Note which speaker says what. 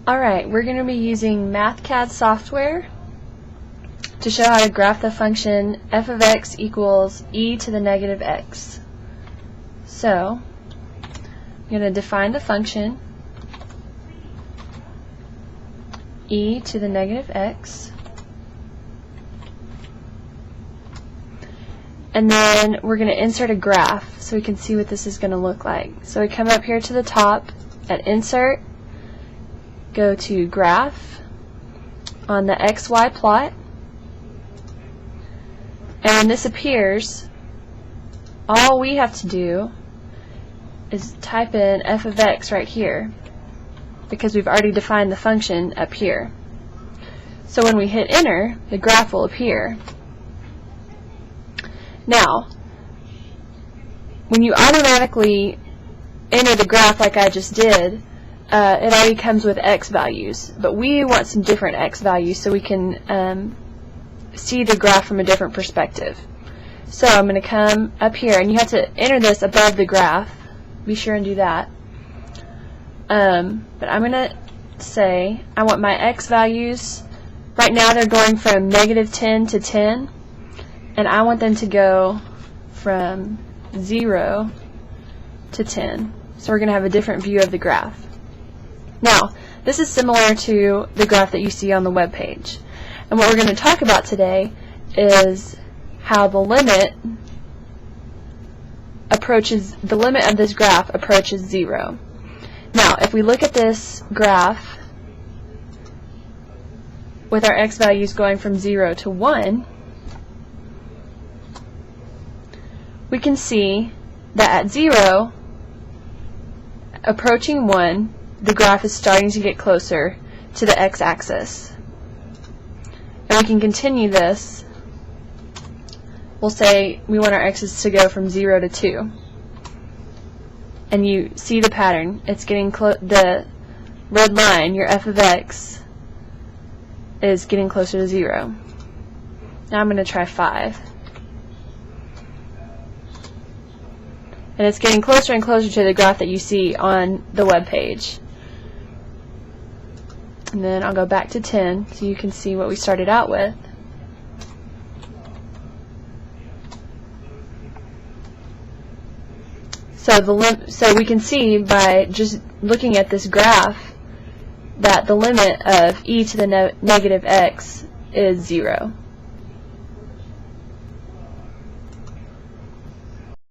Speaker 1: Alright, we're going to be using MathCAD software to show how to graph the function f of x equals e to the negative x. So, I'm going to define the function e to the negative x, and then we're going to insert a graph so we can see what this is going to look like. So we come up here to the top at Insert, go to Graph on the XY plot, and when this appears, all we have to do is type in f of x right here, because we've already defined the function up here. So when we hit enter, the graph will appear. Now, when you automatically enter the graph like I just did, it already comes with x values, but we want some different x values so we can see the graph from a different perspective. So I'm going to come up here, and you have to enter this above the graph. Be sure and do that. But I'm going to say I want my x values. Right now they're going from -10 to 10, and I want them to go from 0 to 10. So we're going to have a different view of the graph. Now, this is similar to the graph that you see on the web page. And what we're going to talk about today is how the limit of this graph approaches 0. Now, if we look at this graph with our x values going from 0 to 1, we can see that at 0, approaching 1, the graph is starting to get closer to the x-axis. And we can continue this. We'll say we want our x's to go from 0 to 2. And you see the pattern. It's getting the red line, your f of x, is getting closer to 0. Now I'm going to try 5. And it's getting closer and closer to the graph that you see on the web page. And then I'll go back to 10 so you can see what we started out with. So we can see by just looking at this graph that the limit of e to the negative x is 0.